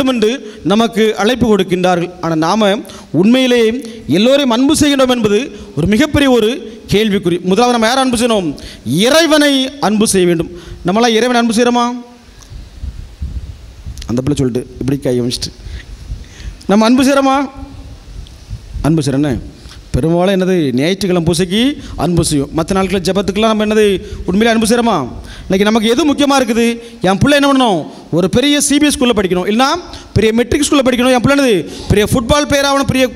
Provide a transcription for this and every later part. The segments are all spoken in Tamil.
வேண்டும் என்று நமக்கு அழைப்பு கொடுக்கின்றார்கள். ஆனால் நாம் உண்மையிலேயே எல்லோரையும் அன்பு செய்யணும் என்பது ஒரு மிகப்பெரிய ஒரு கேள்விக்குறி. முதலாவது நம்ம யாரை அன்பு செய்யணும்? இறைவனை அன்பு செய்ய வேண்டும். நம்மளாம் இறைவனை அன்பு செய்கிறோமா? அந்த பிள்ளை சொல்லிட்டு இப்படி கை வச்சுட்டு நம்ம அன்பு செய்கிறோமா? அன்பு செய்கிறேன்னு பெரும்பாலும் என்னது ஞாயிற்றுக்கிழமை பூசைக்கு அன்பு செய்யும். மற்ற நாட்களில் ஜபத்துக்கெல்லாம் நம்ம என்னது உண்மையிலே அன்பு செய்கிறோமா? இன்றைக்கி நமக்கு எது முக்கியமாக இருக்குது? என் பிள்ளை என்ன பண்ணணும்? ஒரு பெரிய சிபிஎஸ் ஸ்கூலில் படிக்கணும், இல்லைனா பெரிய மெட்ரிக் ஸ்கூலில் படிக்கணும். என் பிள்ளை என்னது பெரிய ஃபுட்பால் பிளேயர் ஆகணும், பெரிய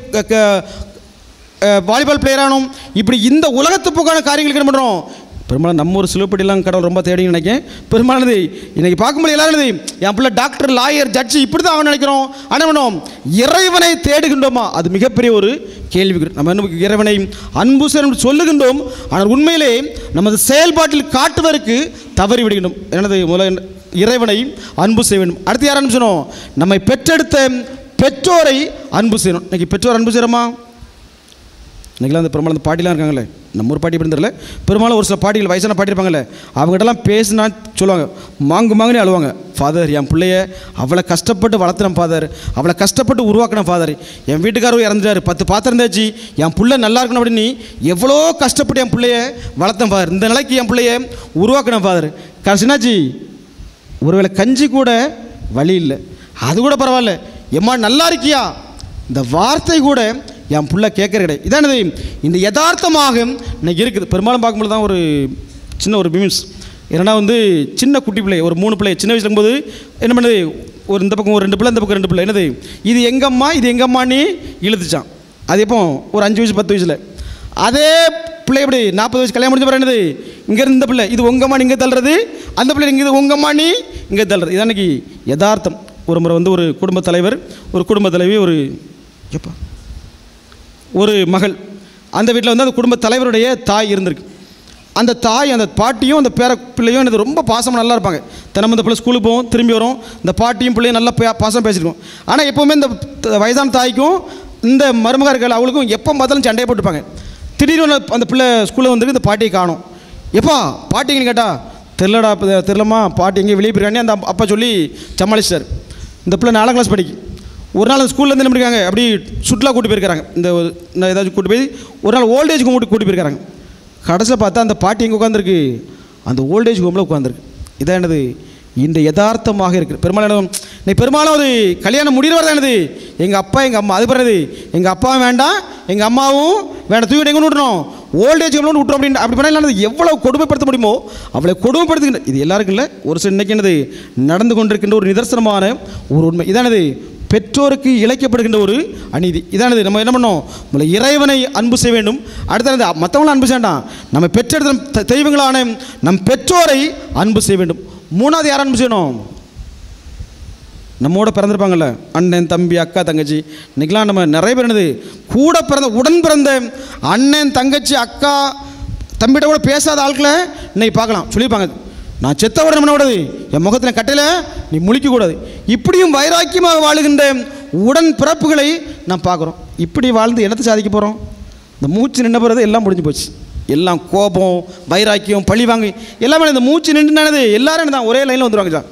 வாலிபால் பிளேயர் ஆகணும். இப்படி இந்த உலகத்துப்புக்கான காரியங்களுக்கு என்ன பண்ணுறோம்? பெரும்பாலும் நம்ம ஒரு சிலுப்படிலாம் கடவுள் ரொம்ப தேடின்னு நினைக்கிறேன். பெரும்பாலானது இன்றைக்கி பார்க்கும்போது எல்லாரும் என் பிள்ளை டாக்டர், லாயர், ஜட்ஜி இப்படி தான் அவன் நினைக்கிறோம். ஆனால் வேணும் இறைவனை தேடுகின்றோமா? அது மிகப்பெரிய ஒரு கேள்வி. நம்ம என்ன இறைவனை அன்பு செய்யணும் சொல்லுகின்றோம், ஆனால் உண்மையிலே நமது செயல்பாட்டில் காட்டுவதற்கு தவறி விடுகின்றோம். எனது முதல்ல இறைவனை அன்பு செய்ய வேண்டும். அடுத்து யார் அன்பு செய்யணும்? நம்மை பெற்றெடுத்த பெற்றோரை அன்பு செய்யணும். இன்றைக்கி பெற்றோர் அன்பு செய்கிறோமா? இன்றைக்கெல்லாம் அந்த பெரும்பாலும் அந்த பாட்டிலாம் இருக்காங்களே, நம்ம ஒரு பாட்டி எப்படி தெரியல, பெரும்பாலும் ஒரு சில பாட்டிகள் வயசான பாட்டி இருப்பாங்கல்ல, அவங்ககிட்டலாம் பேசினா சொல்லுவாங்க, மாங்குன்னு அழுவாங்க. ஃபாதர், என் பிள்ளைய அவளை கஷ்டப்பட்டு வளர்த்துனேன் ஃபாதர், அவளை கஷ்டப்பட்டு உருவாக்கினேன் ஃபாதர், என் வீட்டுக்காரரும் இறந்துட்டார், 10 பாத்திரம் இருந்தாச்சு, என் பிள்ளை நல்லா இருக்கணும் அப்படின்னு எவ்வளோ கஷ்டப்பட்டு என் பிள்ளைய வளர்த்தேன் ஃபாதர், இந்த நிலைக்கு என் பிள்ளைய உருவாக்கினேன் ஃபாதர். கடைசினாச்சு ஒருவேளை கஞ்சி கூட வழி இல்லை, அது கூட பரவாயில்ல, எம்மா நல்லா இருக்கியா, இந்த வார்த்தை கூட என் பிள்ளை கேட்குற கிடையாது. இதானது இந்த யதார்த்தமாக இன்னைக்கு இருக்குது. பெரும்பாலும் பார்க்கும்போது தான் ஒரு சின்ன ஒரு மீம்ஸ் ஏன்னா சின்ன குட்டி பிள்ளை ஒரு 3 பிள்ளை சின்ன வயசுல இருக்கும்போது என்ன பண்ணுது, ஒரு இந்த பக்கம் ஒரு 2 பிள்ளை, இந்த பக்கம் 2 பிள்ளை, என்னது இது எங்கம்மா இது எங்கம்மான்னு இழுத்துச்சான். அது எப்போ ஒரு 5 வயசு 10 வயசில். அதே பிள்ளை எப்படி 40 வயசு கல்யாணம் முடிஞ்ச பிறகு என்னது இங்கேருந்து இந்த பிள்ளை இது உங்கம்மானி இங்கே தள்ளுறது, அந்த பிள்ளை இங்கே இது உங்கம்மானி இங்கே தள்ளுறது. இதான் அன்றைக்கி யதார்த்தம். ஒரு முறை ஒரு குடும்பத் தலைவர், ஒரு குடும்பத் தலைவி, ஒரு மகள், அந்த வீட்டில் அந்த குடும்பத் தலைவருடைய தாய் இருந்திருக்கு. அந்த தாய் அந்த பாட்டியும் அந்த பேர பிள்ளையும் எனக்கு ரொம்ப பாசமாக நல்லா இருப்பாங்க. தினமும் இந்த பிள்ளை ஸ்கூலுக்கு போவோம், திரும்பி வரும், இந்த பாட்டியும் பிள்ளையும் நல்லா பாசம் பேசியிருக்கோம். ஆனால் எப்போவுமே இந்த வயதான தாய்க்கும் இந்த மருமகா இருக்க அவளுக்கும் எப்போ பார்த்தாலும் சண்டையை போட்டுப்பாங்க. திடீர்னு அந்த பிள்ளை ஸ்கூலில் வந்துருக்கு, இந்த பாட்டியை காணும். எப்பா பாட்டிங்கன்னு கேட்டால் தெரிலம்மா, பாட்டி எங்கேயும் வெளியே போயிருக்கானே அந்த அப்பா சொல்லி சமாளிச்சார். இந்த பிள்ளை 4ஆம் கிளாஸ் படிக்கும். ஒரு நாள் ஸ்கூல்லேருந்து என்ன பண்ணிருக்காங்க, அப்படி சுற்றுலா கூட்டி போயிருக்காங்க, இந்த ஏதாச்சும் கூட்டி போய் ஒரு நாள் ஓல்டேஜ் ஹோம் கூட்டி போயிருக்காங்க. கடைசியில் பார்த்தா அந்த பாட்டி எங்கே உட்காந்துருக்கு, அந்த ஓல்டேஜ் ஹோமில் உட்காந்துருக்கு. இதான் என்னது இந்த யதார்த்தமாக இருக்குது. பெரும்பாலும் ஒரு கல்யாணம் முடிகிற தான் என்னது எங்கள் அப்பா எங்கள் அம்மா, அது பிறகு எங்கள் அப்பாவும் வேண்டாம் எங்கள் அம்மாவும் வேண்டாம், தூக்கிட்டு எங்கே விட்டுறோம், ஓல்டேஜ் ஹோம்னு விட்டுறோம் அப்படின்னு. அப்படி பண்ணால் எவ்வளோ கொடுமைப்படுத்த முடியுமோ அவளை கொடுமைப்படுத்துகின்ற இது எல்லாருக்கும் இல்லை, ஒரு சில இன்றைக்கி என்னது நடந்து கொண்டிருக்கின்ற ஒரு நிதர்சனமான ஒரு உண்மை. இதானது பெற்றோருக்கு இழைக்கப்படுகின்ற ஒரு அநீதி. இதானது நம்ம என்ன பண்ணோம், நம்மளை இறைவனை அன்பு செய்ய வேண்டும். அடுத்தது மற்றவங்களை அன்பு செய்யண்டாம், நம்ம பெற்றெடுத்த தெய்வங்களான நம் பெற்றோரை அன்பு செய்ய வேண்டும். 3வது யார் அன்பு செய்யணும்? நம்மோட பிறந்திருப்பாங்கள்ல, அண்ணன் தம்பி அக்கா தங்கச்சி. இன்றைக்கெலாம் நம்ம நிறைய பேர் என்னது கூட பிறந்த உடன் பிறந்த அண்ணன் தங்கச்சி அக்கா தம்பிகிட்ட கூட பேசாத ஆட்களை இன்னைக்கு பார்க்கலாம். சொல்லியிருப்பாங்க, நான் செத்தவரை நம்ம விடாது, என் முகத்தில் கட்டையில் நீ முழிக்கக்கூடாது. இப்படியும் வைராக்கியமாக வாழுகின்ற உடன் பிறப்புகளை நாம் பார்க்குறோம். இப்படி வாழ்ந்து என்னத்தை சாதிக்க போகிறோம்? இந்த மூச்சு நின்று போகிறது எல்லாம் முடிஞ்சு போச்சு. எல்லாம் கோபம், வைராக்கியம், பழி வாங்கி எல்லாமே இந்த மூச்சு நின்றுனானது எல்லாரும் தான் ஒரே லைனில் வந்துடுவாங்க சார்.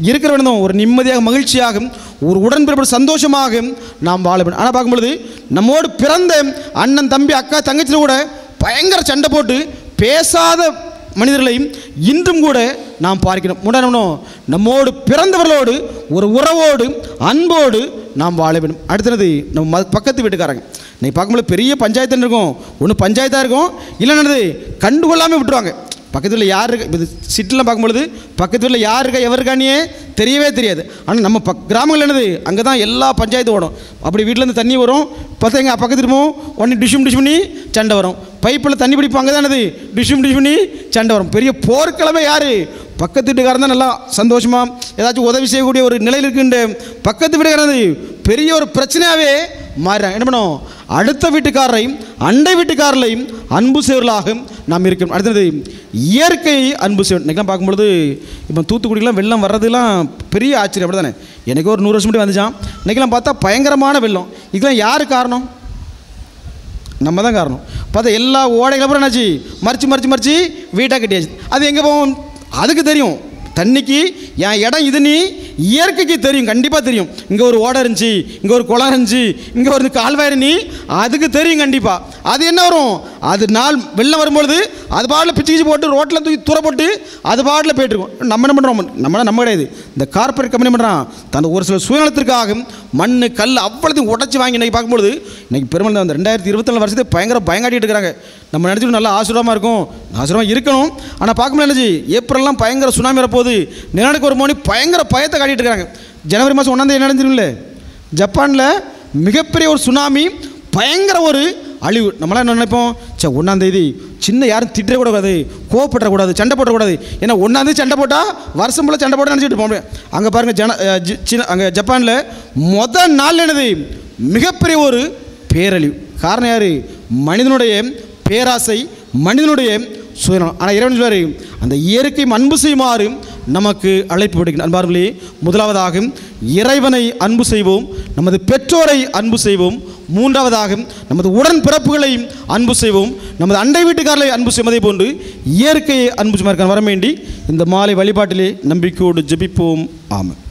இருக்கிற வேணும் ஒரு நிம்மதியாக மகிழ்ச்சியாக ஒரு உடன்பிறப்பு சந்தோஷமாக நாம் வாழ வேண்டும். ஆனால் பார்க்கும்பொழுது நம்மோடு பிறந்த அண்ணன் தம்பி அக்கா தங்கச்சியில் கூட பயங்கர சண்டை போட்டு பேசாத மனிதர்களையும் இன்றும் கூட நாம் பார்க்கிறோம். முன்னணும் நம்மோடு பிறந்தவர்களோடு ஒரு உறவோடு அன்போடு நாம் வாழ வேண்டும். அடுத்தது நம்ம பக்கத்து வீட்டுக்காரங்க இன்றைக்கி பார்க்கும்போது பெரிய பஞ்சாயத்துன்னு இருக்கும், ஒன்று பஞ்சாயத்தாக இருக்கும், இல்லைன்னு கண்டுகொள்ளாமல் விட்டுருவாங்க. பக்கத்து வீட்டில் யார் இருக்கா, இப்போ சிட்டிலாம் பார்க்கும்பொழுது பக்கத்து வீட்டில் யார் இருக்கா எவருக்கானே தெரியவே தெரியாது. ஆனால் நம்ம கிராமங்கள் என்னது அங்கே தான் எல்லா பஞ்சாயத்தும் ஓடும். அப்படி வீட்டிலேருந்து தண்ணி வரும், பார்த்தா எங்கள் பக்கத்து இருப்போம், உடனே டிஷ்யூம் பண்ணி சண்டை வரும். பைப்பில் தண்ணி பிடிப்பாங்க தான் என்னது டிஷ்யூம் பண்ணி சண்டை வரும். பெரிய போர்க்கிழமை யார்? பக்கத்து வீட்டுக்காரன் தான் நல்லா சந்தோஷமாக ஏதாச்சும் உதவி செய்யக்கூடிய ஒரு நிலையில் இருக்கின்ற பக்கத்து வீட்டுக்காரன் பெரிய ஒரு பிரச்சனையாகவே மாறுறாங்க. என்ன பண்ணும், அடுத்த வீட்டுக்காரரையும் அண்டை வீட்டுக்காரரையும் அன்பு செய்வர்களாக நாம் இருக்கணும். அடுத்தது இயற்கையை அன்பு செய்யணும். இன்றைக்கெலாம் பார்க்கும்பொழுது இப்போ தூத்துக்குடிக்கெலாம் வெள்ளம் வர்றதுலாம் பெரிய ஆச்சரியம். அப்படி தானே, எனக்கு ஒரு 100 வருஷம் முன்னாடி வந்துச்சான். இன்றைக்கெலாம் பார்த்தா பயங்கரமான வெள்ளம். இதுக்கெல்லாம் யார் காரணம்? நம்ம தான் காரணம். பார்த்தா எல்லா ஓடைகள் அப்புறம் என்னாச்சு, மறித்து வீட்டாக கட்டியாச்சு. அது எங்கே போவோம்? அதுக்கு தெரியும் தண்ணிக்கு என் இடம் இது நீ இயற்கைக்கு தெரியும், கண்டிப்பாக தெரியும். இங்கே ஒரு ஓடை இருந்துச்சு, இங்கே ஒரு குளம் இருந்துச்சு, இங்கே ஒரு கால்வாய் நீ அதுக்கு தெரியும் கண்டிப்பாக. அது என்ன வரும், அது நாள் வெள்ளம் வரும்பொழுது அது பாட்டில் பிச்சு போட்டு ரோட்டில் தூக்கி தூர போட்டு அது பாட்டில் போய்ட்டுருக்கோம். நம்ம என்ன பண்ணுறோம், நம்ம கிடையாது, இந்த கார்பரேட் கம்பெனி பண்ணுறான் தன் ஒரு சில சுயநலத்திற்காக மண் கல் அவ்வளோத்தையும் உடச்சி வாங்கி இன்றைக்கி பார்க்கும்பொழுது இன்றைக்கி பெருமளவு அந்த 2024 வருஷத்தை பயங்காட்டிட்டு இருக்கிறாங்க. நம்ம நினச்சிட்டு நல்லா ஆசீர்வாதமாக இருக்கும், ஆசீர்வாதமாக இருக்கணும். ஆனால் பார்க்கும்போது என்னச்சு, ஏப்ரல்லாம் பயங்கர சுனாமி வரப்போகுது, நிலநடுக்கம் ஒரு மணி பயங்கர பயத்தை காட்டிகிட்டு இருக்கிறாங்க. ஜனவரி மாதம் 1ஆம் தேதி என்ன நடந்துருங்களே, ஜப்பானில் மிகப்பெரிய ஒரு சுனாமி, பயங்கர ஒரு அழிவு. நம்மளாம் என்ன நினைப்போம், 1ஆம் தேதி சின்ன யாரும் திட்டக்கூடாது, கோவப்படக்கூடாது, சண்டை போடக்கூடாது. ஏன்னா 1ஆம் தேதி சண்டை போட்டால் வருஷம் போல் சண்டை போட்டு நினச்சிட்டு போக முடியும். அங்கே பாருங்கள் அங்கே ஜப்பானில் முதல் நாள் என்னது மிகப்பெரிய ஒரு பேரழிவு. காரணம் யார், மனிதனுடைய பேராசை, மனிதனுடைய சுயநலம். ஆனால் இறைவன் சொல்வார், அந்த இயற்கை அன்பு செய்யுமாறு நமக்கு அழைப்பு விடுகிறேன். அன்பார்களே, முதலாவதாக இறைவனை அன்பு செய்வோம், நமது பெற்றோரை அன்பு செய்வோம். மூன்றாவதாக நமது உடன்பிறப்புகளை அன்பு செய்வோம், நமது அண்டை வீட்டுக்காரர்களை அன்பு செய்வதை போன்று இயற்கையை அன்பு செய்வதற்கான வர வேண்டி இந்த மாலை வழிபாட்டிலே நம்பிக்கையோடு ஜெபிப்போம். ஆமென்.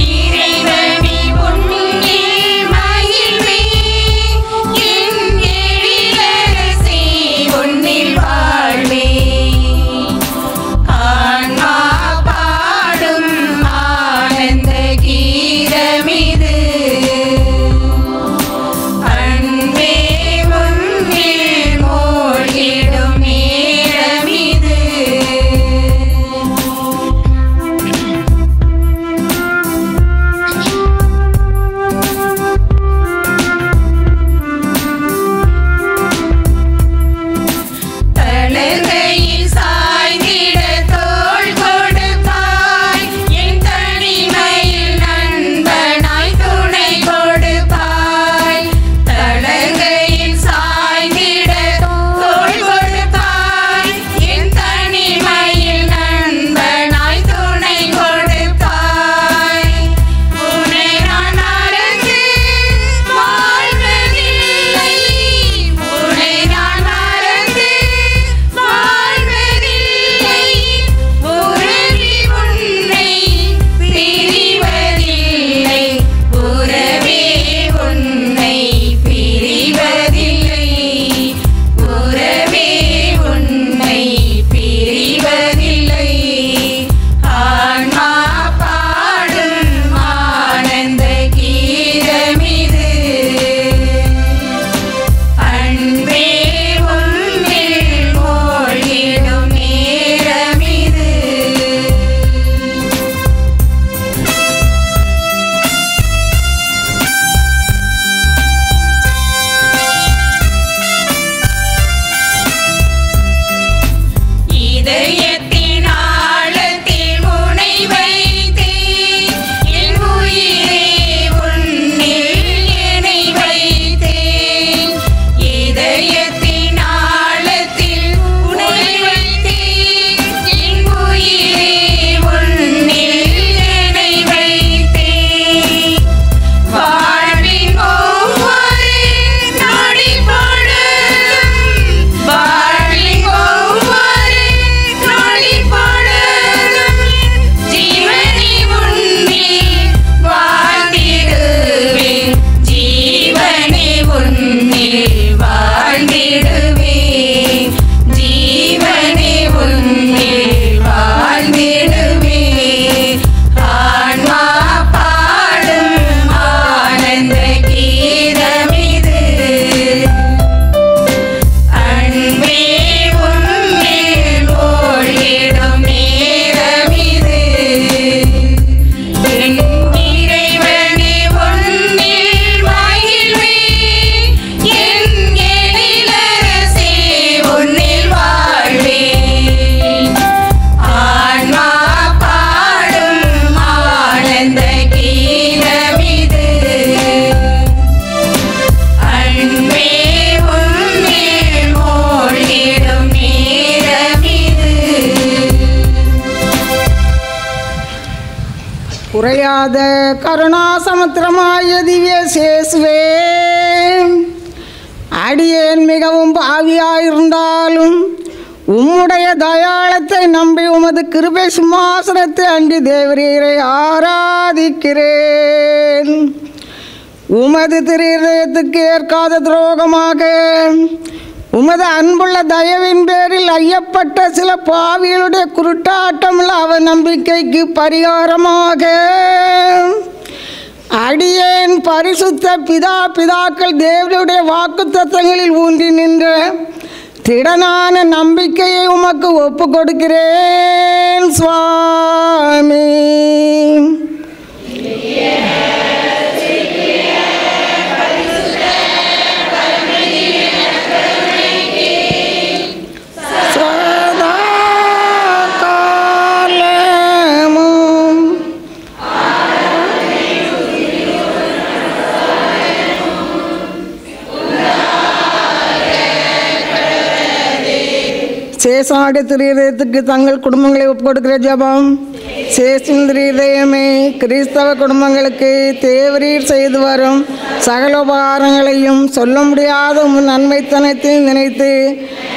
இறைவனி பொன்னில் மகிழ்வே என் எழில வாழ்ந்திடுவேன் ஜீவனே உன்னில் வாழ்ந்திடுவேன் ஆன்மா பாடும் ஆனந்த கீதமிது அன்பே உன்னில் மூழ்கிடும் நேரமிது என் இறைவனே உன்னில் மகிழ்வேன் என் எழிலரசே உன்னில் வாழ்வேன் ஆன்மா பாடும் ஆனந்த கீதமிது அன்பே உன்னில் மூழ்கிடும் நேரமிது குறையாத கருணா சமுத்திரமாய திவ்ய சேசுவே, அடியேன் மிகவும் பாவியாயிருந்தாலும் உம்முடைய தயாளத்தை நம்பி உமது கிருபை சிம்மாசனத்தை அண்டி தேவரீரை ஆராதிக்கிறேன். உமது திருதயத்துக்கு ஏற்காத துரோகமாக உமது அன்புள்ள தயவின் பேரில் ஐயப்பட்ட சில பாவிகளுடைய குருட்டாட்டமுள்ள அவ நம்பிக்கைக்கு பரிகாரமாக அடியேன் பரிசுத்த பிதாக்கள் தேவனுடைய வாக்குத்தத்தங்களில் ஊன்றி நின்ற திடனான நம்பிக்கையை உமக்கு ஒப்பு கொடுக்கிறேன் சுவாமி. சதா காலமும் சேஷாடி திரியதயத்துக்கு தங்கள் குடும்பங்களை ஒப்புக்கொடுக்கிற ஜபம். சேஷின் திரியதயமே, கிறிஸ்தவ குடும்பங்களுக்கு தேவரீர் செய்து வரும் சகல உபகாரங்களையும் சொல்ல முடியாத உம் நன்மைத்தனத்தில் நினைத்து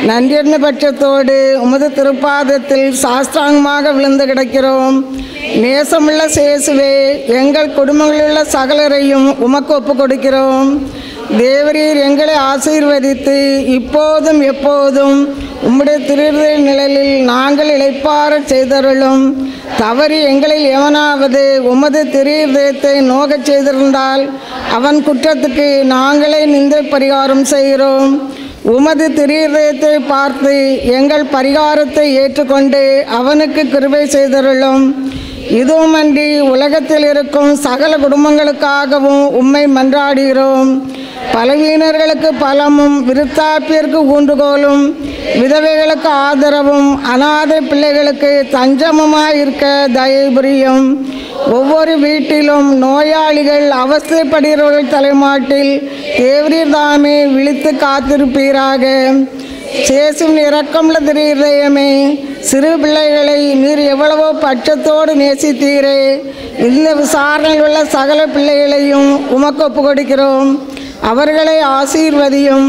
நன்றியர்ந்த பட்சத்தோடு உமது திருப்பாதத்தில் சாஷ்டாங்கமாக விழுந்து கிடக்கிறோம். நேசமுள்ள சேசுவே, எங்கள் குடும்பங்களிலுள்ள சகலரையும் உமக்கு ஒப்பு கொடுக்கிறோம். தேவரீர் எங்களை ஆசீர்வதித்து இப்போதும் எப்போதும் உம்முடைய திருவிழை நிழலில் நாங்கள் இளைப்பாறச் செய்தருளும். தவறி எங்களில் எவனாவது உமது திருதயத்தை நோகச் செய்திருந்தால் அவன் குற்றத்துக்கு நாங்களே நிந்தை பரிகாரம் செய்கிறோம். உமது திருதயத்தை பார்த்து எங்கள் பரிகாரத்தை ஏற்றுக்கொண்டு அவனுக்கு கிருபை செய்தருளும். இதுவுமன்றி உலகத்தில் இருக்கும் சகல குடும்பங்களுக்காகவும் உம்மை மன்றாடுகிறோம். பலவீனர்களுக்கு பலமும், விருத்தாப்பியருக்கு ஊன்றுகோலும், விதவைகளுக்கு ஆதரவும், அநாதை பிள்ளைகளுக்கு தஞ்சமுமாயிருக்க தயை புரியும். ஒவ்வொரு வீட்டிலும் நோயாளிகள் அவஸ்தைப்படுகிறவர்கள் தலைமாட்டில் தேவரீர் தாமே விழித்து காத்திருப்பீராக. சேசும் இரக்கமுள்ள திருதயமே, சிறு பிள்ளைகளை நீர் எவ்வளவோ பட்சத்தோடு நேசித்தீரே. இந்த விசாரணையில் உள்ள சகல பிள்ளைகளையும் உமக்கு ஒப்பு கொடுக்கிறோம். அவர்களை ஆசீர்வதியும்.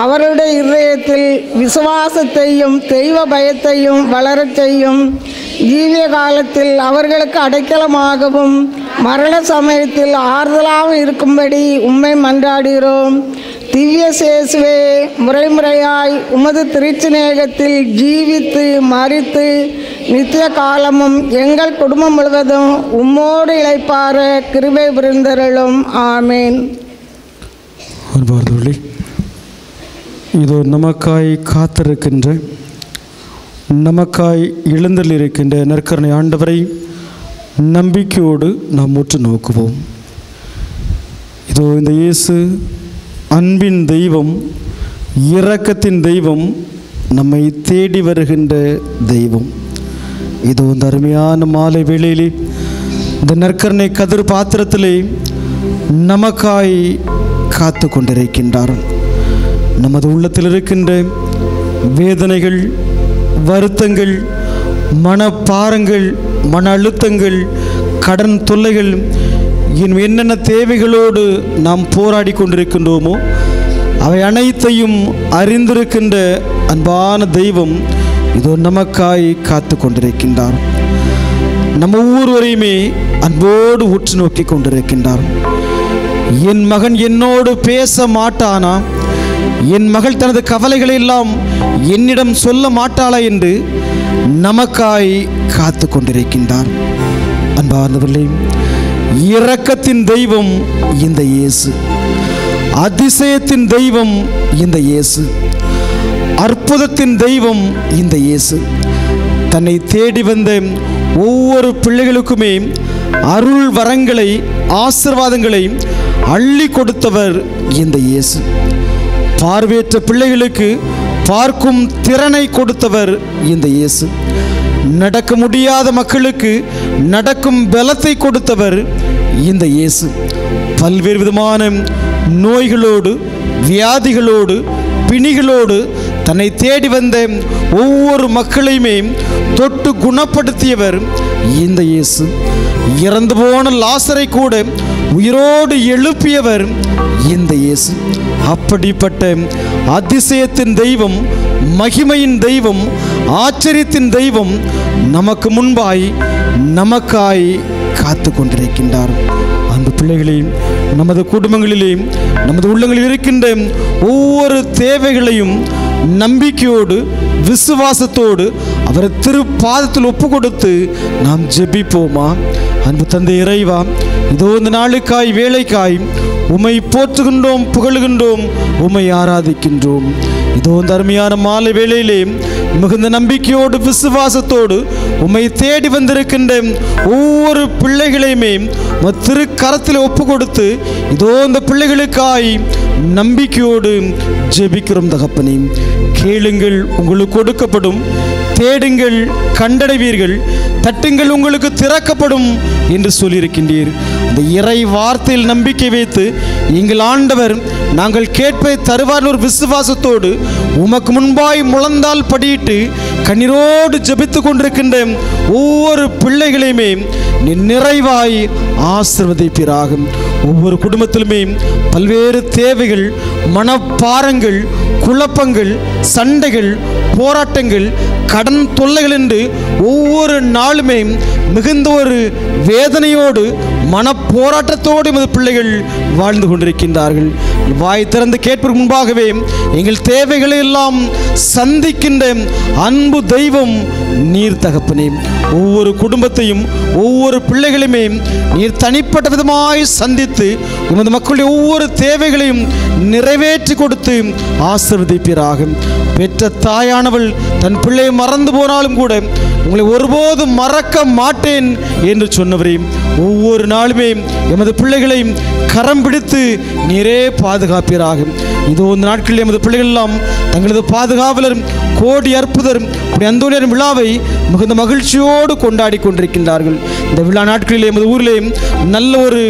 அவருடைய இதயத்தில் விசுவாசத்தையும் தெய்வ பயத்தையும் வளரச் செய்யும். ஜீவிய காலத்தில் அவர்களுக்கு அடைக்கலமாகவும் மரண சமயத்தில் ஆறுதலாகவும் இருக்கும்படி உம்மை மன்றாடுகிறோம். திவ்ய சேசுவே, முறைமுறையாய் உமது திருச்சிநேகத்தில் ஜீவித்து மரித்து நித்திய காலமும் எங்கள் குடும்பம் முழுவதும் உம்மோடு இளைப்பாற கிருபை புரிந்தருளும். ஆமேன். அன்பார்ந்தவர்களே, இதோ நமக்காய் காத்திருக்கின்ற, நமக்காய் எழுந்தருளிருக்கின்ற நற்கருணை ஆண்டவரை நம்பிக்கையோடு நாம் உற்று நோக்குவோம். இதோ இந்த இயேசு அன்பின் தெய்வம், இரக்கத்தின் தெய்வம், நம்மை தேடி வருகின்ற தெய்வம். இதோ இந்த அருமையான மாலை வேளையிலே இந்த நற்கருணை கதிர் பாத்திரத்திலே நமக்காய் காத்து கொண்டிருக்கின்றார். நமது உள்ளத்தில் இருக்கின்ற வேதனைகள், வருத்தங்கள், மனப்பாரங்கள், மன அழுத்தங்கள், கடன் தொல்லைகள், இன்னும் என்னென்ன தேவைகளோடு நாம் போராடி கொண்டிருக்கின்றோமோ அவை அனைத்தையும் அறிந்திருக்கின்ற அன்பான தெய்வம் இதோ நமக்காய் காத்து கொண்டிருக்கின்றார். நம்ம ஒவ்வொருவரையுமே அன்போடு உற்று நோக்கி கொண்டிருக்கின்றார். என் மகன் என்னோடு பேச மாட்டானா, என் மகள் தனது கவலைகளை எல்லாம் என்னிடம் சொல்ல மாட்டாளா என்று நமக்காய் காத்து கொண்டிருக்கின்றார். அன்பார்ந்தவர்களே, இரக்கத்தின் தெய்வம் இந்த இயேசு, அதிசயத்தின் தெய்வம் இந்த இயேசு, அற்புதத்தின் தெய்வம் இந்த இயேசு. தன்னை தேடி வந்த ஒவ்வொரு பிள்ளைகளுக்குமே அருள் வரங்களை, ஆசீர்வாதங்களை அள்ளி கொடுத்தவர் இந்த இயேசு. பார்வையற்ற பிள்ளைகளுக்கு பார்க்கும் திறனை கொடுத்தவர் இந்த இயேசு. நடக்க முடியாத மக்களுக்கு நடக்கும் பலத்தை கொடுத்தவர் இந்த இயேசு. பல்வேறு விதமான நோய்களோடு, வியாதிகளோடு, பிணிகளோடு தன்னை தேடி வந்த ஒவ்வொரு மக்களையுமே தொட்டு குணப்படுத்தியவர் இந்த இயேசு. இறந்து போன லாசரை கூட உயிரோடு எழுப்பியவர் இந்த இயேசு. அப்படிப்பட்ட அதிசயத்தின் தெய்வம், மகிமையின் தெய்வம், ஆச்சரியத்தின் தெய்வம் நமக்கு முன்பாய் நமக்காய் காத்து கொண்டிருக்கின்றார். அன்பு பிள்ளைகளையும் நமது குடும்பங்களிலேயும் நமது உள்ளங்களில் இருக்கின்ற ஒவ்வொரு தேவைகளையும் நம்பிக்கையோடு, விசுவாசத்தோடு அவர் திருப்பாதத்தில் ஒப்பு கொடுத்து நாம் ஜெபிப்போமா? அன்பு தந்தை இறைவா, இதோ இந்த நாளுக்காய், வேலைக்காய் உம்மை போற்றுகின்றோம், புகழுகின்றோம், உம்மை ஆராதிக்கின்றோம். இதோ இந்த அருமையான மாலை வேளையிலே மிகுந்த நம்பிக்கையோடு, விசுவாசத்தோடு உம்மை தேடி வந்திருக்கின்ற ஒவ்வொரு பிள்ளைகளையுமே திருக்கரத்தில் ஒப்பு கொடுத்து இதோ இந்த பிள்ளைகளுக்காய் நம்பிக்கையோடு ஜெபிக்கிறோம். தகப்பனே, கேளுங்கள், உங்களுக்கு கொடுக்கப்படும், தேடுங்கள், கண்டடைவீர்கள், தட்டுங்கள், உங்களுக்கு திறக்கப்படும் என்று சொல்லியிருக்கின்றீர். இந்த இறை வார்த்தையில் நம்பிக்கை வைத்து எங்கள் ஆண்டவர் நாங்கள் கேட்பை தருவார் ஒரு விசுவாசத்தோடு உமக்கு முன்பாய் முழந்தால் படியிட்டு கண்ணீரோடு ஜெபித்து கொண்டிருக்கின்ற ஒவ்வொரு பிள்ளைகளையுமே நீ நிறைவாய் ஆசீர்வதிப்பீராக. ஒவ்வொரு குடும்பத்திலுமே பல்வேறு தேவைகள், மனப்பாரங்கள், குழப்பங்கள், சண்டைகள், போராட்டங்கள், கடன் தொல்லைகள் என்று ஒவ்வொரு நாளுமே மிகுந்த ஒரு வேதனையோடு, மனப்போராட்டத்தோடு எமது பிள்ளைகள் வாழ்ந்து கொண்டிருக்கின்றார்கள். வாய் திறந்து கேட்பதற்கு முன்பாகவே எங்கள் தேவைகளை எல்லாம் சந்திக்கின்ற அன்பு தெய்வம் நீர் தகப்பனே. ஒவ்வொரு குடும்பத்தையும், ஒவ்வொரு பிள்ளைகளையுமே நீர் தனிப்பட்ட விதமாய் சந்தித்து உமது மக்களுடைய ஒவ்வொரு தேவைகளையும் நிறைவேற்றி கொடுத்து ஆசீர்வதிப்பீராக. பெற்ற தாயானவள் தன் பிள்ளையை மறந்து போனாலும் கூட உங்களை ஒருபோதும் மறக்க மாட்டேன் என்று சொன்னவரே, ஒவ்வொரு நாளுமே எமது பிள்ளைகளை கரம் பிடித்து நீரே பாதுகாப்பீராக. இதோ இந்த நாட்களில் எமது பிள்ளைகள் எல்லாம் தங்களது பாதுகாவலர், கோடி அற்புதர் அந்தோனியர் விழாவை மிகுந்த மகிழ்ச்சியோடு கொண்டாடி கொண்டிருக்கின்றார்கள். இந்த விழா நாட்களில் எமது ஊரிலே நல்ல ஒரு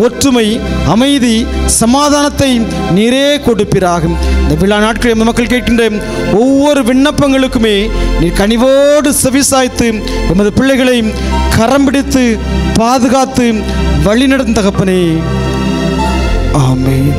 ஒற்றுமை, அமைதி, சமாதானத்தை நீரே கொடுப்பீராக. இந்த விழா நாட்களில் எமது மக்கள் கேட்கின்ற ஒவ்வொரு விண்ணப்பங்களுக்குமே நீர் கனிவோடு செவிசாய்த்து எமது பிள்ளைகளை கரம் பிடித்து பாதுகாத்து வழிநடத்தும் தகப்பனே. ஆமென்.